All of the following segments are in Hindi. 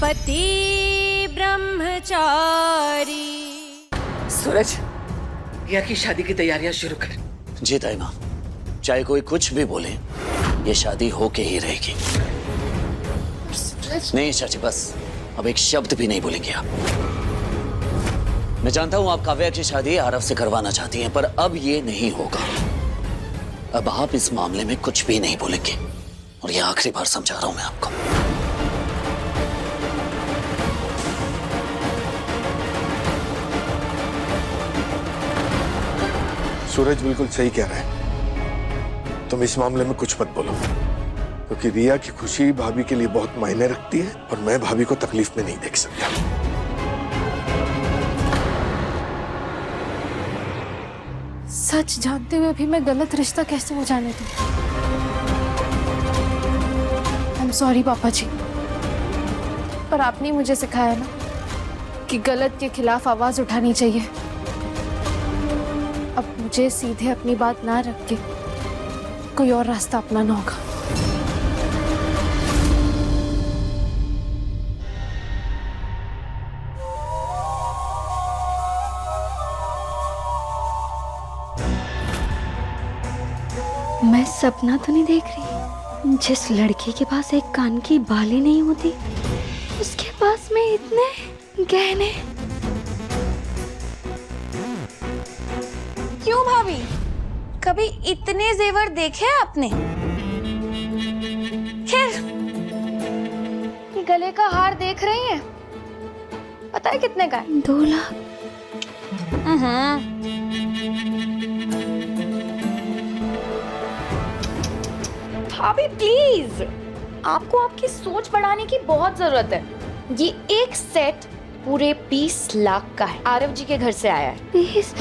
पति ब्रह्मचारी। सूरज, रिया की शादी की तैयारियां शुरू कर। जी ताई माँ, चाहे कोई कुछ भी बोले, ये शादी होके ही रहेगी। नहीं चाची, बस अब एक शब्द भी नहीं बोलेंगे आप। मैं जानता हूं आप काव्या की शादी आरव से करवाना चाहती हैं, पर अब ये नहीं होगा। अब आप इस मामले में कुछ भी नहीं बोलेंगे, और ये आखिरी बार समझा रहा हूं मैं आपको। सूरज बिल्कुल सही कह रहा है। तुम इस मामले में कुछ मत बोलो, क्योंकि रिया की खुशी भाभी के लिए बहुत मायने रखती है, और मैं भाभी को तकलीफ में नहीं देख सकता। सच जानते हुए भी मैं गलत रिश्ता कैसे हो जाने दूं? आई एम सॉरी पापा जी, पर आपने मुझे सिखाया ना कि गलत के खिलाफ आवाज उठानी चाहिए। अब मुझे सीधे अपनी बात ना रख के कोई और रास्ता अपनाना होगा। मैं सपना तो नहीं देख रही? जिस लड़के के पास एक कान की बाली नहीं होती, उसके पास में इतने गहने। क्यों भाभी, कभी इतने जेवर देखे आपने? खैर, ये गले का हार देख रही हैं? पता है कितने का है? 2 लाख। भाभी प्लीज, आपको आपकी सोच बढ़ाने की बहुत जरूरत है। ये एक सेट पूरे 20 लाख का है, आरव जी के घर से आया है। 20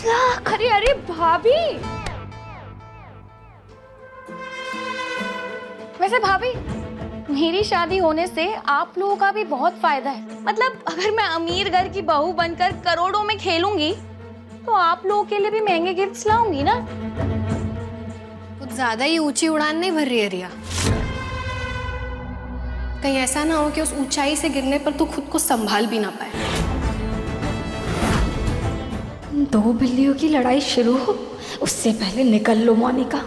लाख? अरे अरे भाभी, वैसे भाभी, मेरी शादी होने से आप लोगों का भी बहुत फायदा है। मतलब अगर मैं अमीर घर की बहू बनकर करोड़ों में खेलूंगी, तो आप लोगों के लिए भी महंगे गिफ्ट्स लाऊंगी ना। कुछ ज्यादा ही ऊंची उड़ान नहीं भर रही है रिया। कहीं ऐसा ना हो कि उस ऊंचाई से गिरने पर तू खुद को संभाल भी ना पाए। 2 बिल्लियों की लड़ाई शुरू हो, उससे पहले निकल लो मोनिका।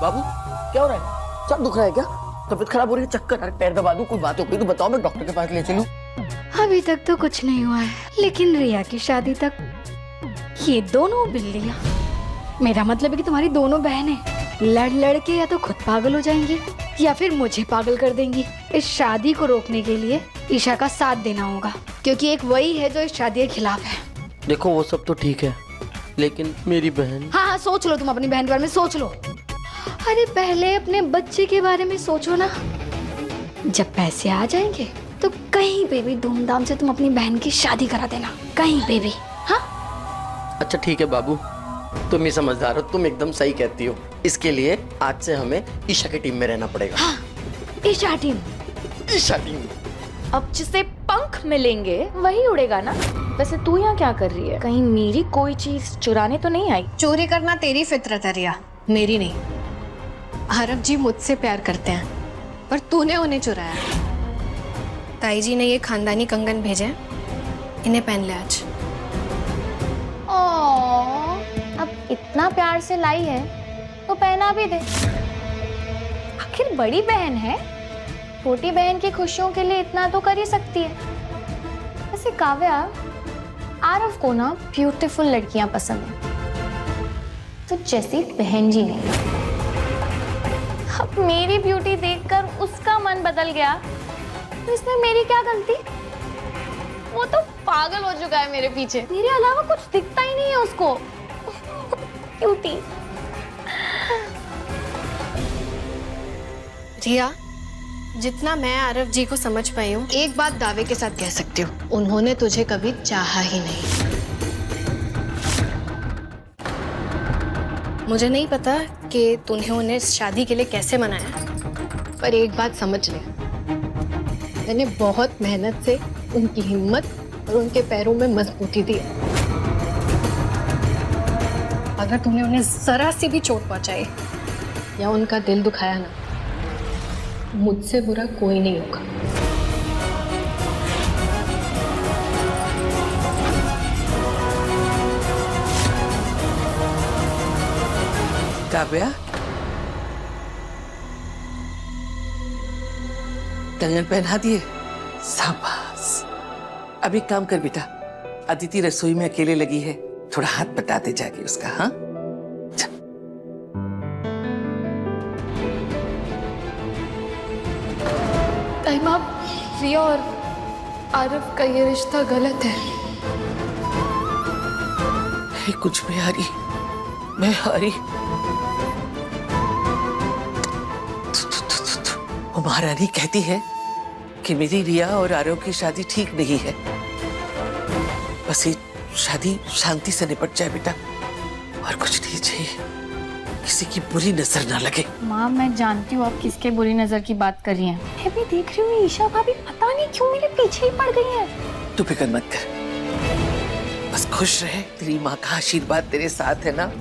बाबू, क्या हो रहा है? सर दुख रहा है क्या? तबीयत खराब हो रही है? चक्कर? अरे पैर दबा दूं? कोई बात हो गई तो बताओ, मैं डॉक्टर के पास ले चलूं। अभी तक तो कुछ नहीं हुआ है, लेकिन रिया की शादी तक ये दोनों बिल्लियां, मेरा मतलब है कि तुम्हारी दोनों बहनें लड़ लड़ के या तो खुद पागल हो जाएंगी या फिर मुझे पागल कर देंगी। इस शादी को रोकने के लिए ईशा का साथ देना होगा, क्योंकि एक वही है जो इस शादी के खिलाफ है। देखो वो सब तो ठीक है, लेकिन मेरी बहन। हाँ, सोच लो, तुम अपनी बहन के बारे में सोच लो। अरे पहले अपने बच्चे के बारे में सोचो ना। जब पैसे आ जाएंगे तो कहीं पे भी धूमधाम से तुम अपनी बहन की शादी करा देना, कहीं पे भी। हाँ, अच्छा ठीक है बाबू, तुम ही समझदार हो, तुम एकदम सही कहती हो। इसके लिए आज से हमें ईशा की टीम में रहना पड़ेगा। हाँ, ईशा टीम। ईशा टीम। अब जिसे पंख मिलेंगे वही उड़ेगा ना। वैसे तू यहाँ क्या कर रही है? कहीं मेरी कोई चीज चुराने तो नहीं आई? चोरी करना तेरी फितरत है रिया, मेरी नहीं। आरव जी मुझसे प्यार करते हैं, पर तूने उन्हें चुराया। ताई जी ने ये खानदानी कंगन भेजे हैं, इन्हें पहन ले आज। अब इतना प्यार से लाई है तो पहना भी दे। आखिर बड़ी बहन है, छोटी बहन की खुशियों के लिए इतना तो कर ही सकती है। वैसे काव्या, आरव को ना ब्यूटीफुल लड़कियां पसंद है, तो जैसी बहन जी नहीं। अब मेरी ब्यूटी देखकर उसका मन बदल गया, तो इसमें मेरी क्या गलती? वो तो पागल हो चुका है मेरे पीछे, मेरे अलावा कुछ दिखता ही नहीं है उसको। ब्यूटी। रिया, जितना मैं आरव जी को समझ पाई हूँ, एक बात दावे के साथ कह सकती हूँ, उन्होंने तुझे कभी चाहा ही नहीं। मुझे नहीं पता कि तूने उन्हें शादी के लिए कैसे मनाया, पर एक बात समझ ले, मैंने बहुत मेहनत से उनकी हिम्मत और उनके पैरों में मजबूती दी है। अगर तुमने उन्हें जरा सी भी चोट पहुंचाई या उनका दिल दुखाया ना, मुझसे बुरा कोई नहीं होगा। काव्या, कंगन पहना दिए? शाबाश। अब एक काम कर बेटा, अदिति रसोई में अकेले लगी है, थोड़ा हाथ बटाते जाके उसका। हाँ, ताईमा, रिया और आरव का ये रिश्ता गलत है। कुछ भी हारी, मैं हारी। वो महारानी कहती है कि मेरी रिया और आरव की शादी ठीक नहीं है। बस ये शादी शांति से निपट जाए बेटा, और कुछ नहीं चाहिए। किसी की बुरी नजर ना लगे। माँ, मैं जानती हूँ आप किसके बुरी नजर की बात कर रही हैं। मैं भी देख रही हूँ ईशा भाभी पता नहीं क्यों मेरे पीछे ही पड़ गई है। तू फिक्र मत कर, बस खुश रहे। तेरी माँ का आशीर्वाद तेरे साथ है ना।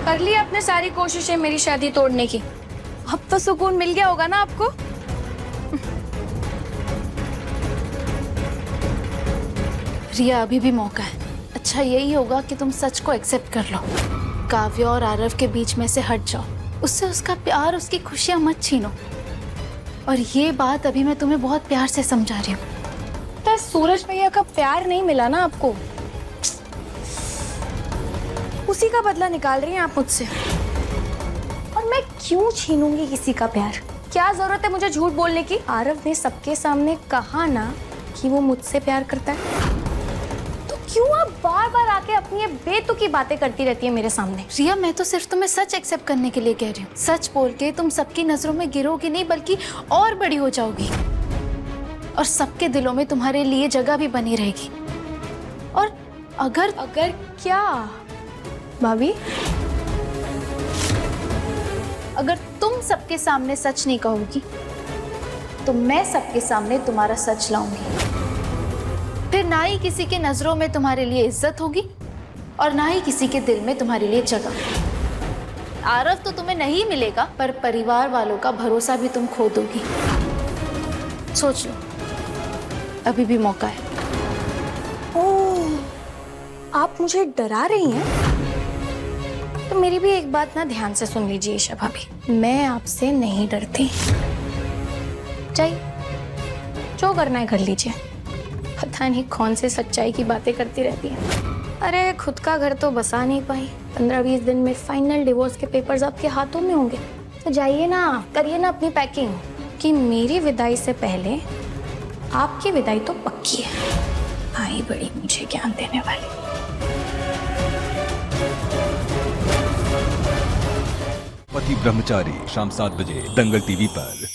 कर ली आपने सारी कोशिशें मेरी शादी तोड़ने की। अब तो सुकून मिल गया होगा ना आपको? रिया, अभी भी मौका है। अच्छा यही होगा कि तुम सच को एक्सेप्ट कर लो। काव्या और आरव के बीच में से हट जाओ। उससे उसका प्यार, उसकी खुशियां मत छीनो। और ये बात अभी मैं तुम्हें बहुत प्यार से समझा रही हूँ। तो सूरज भैया का प्यार नहीं मिला ना आपको, उसी का बदला निकाल रही हैं आप मुझसे। और मैं क्यों छीनूंगी किसी का प्यार? क्या जरूरत है मुझे झूठ बोलने की? आरव ने सबके सामने कहा ना कि वो मुझसे प्यार करता है, तो क्यों आप बार बार आके अपनी ये बेतुकी बातें करती रहती है मेरे सामने? रिया, मैं तो सिर्फ तुम्हें सच एक्सेप्ट करने के लिए कह रही हूँ। सच बोल के तुम सबकी नजरों में गिरोगी नहीं, बल्कि और बड़ी हो जाओगी, और सबके दिलों में तुम्हारे लिए जगह भी बनी रहेगी। और अगर क्या भाभी, अगर तुम सबके सामने सच नहीं कहोगी तो मैं सबके सामने तुम्हारा सच लाऊंगी। फिर ना ही किसी के नजरों में तुम्हारे लिए इज्जत होगी और ना ही किसी के दिल में तुम्हारे लिए जगह। आरव तो तुम्हें नहीं मिलेगा, पर परिवार वालों का भरोसा भी तुम खो दोगी। सोच लो, अभी भी मौका है। ओह, आप मुझे डरा रही हैं? तो मेरी भी एक बात ना ध्यान से सुन लीजिए ईशा भाभी, मैं आपसे नहीं डरती। जाइए, जो करना है कर लीजिए। पता नहीं कौन से सच्चाई की बातें करती रहती है। अरे खुद का घर तो बसा नहीं पाई, 15-20 दिन में फाइनल डिवोर्स के पेपर्स आपके हाथों में होंगे। तो जाइए ना, करिए ना अपनी पैकिंग, कि मेरी विदाई से पहले आपकी विदाई तो पक्की है। आई बड़ी मुझे ज्ञान देने वाली। पति ब्रह्मचारी शाम 7 बजे दंगल टीवी पर।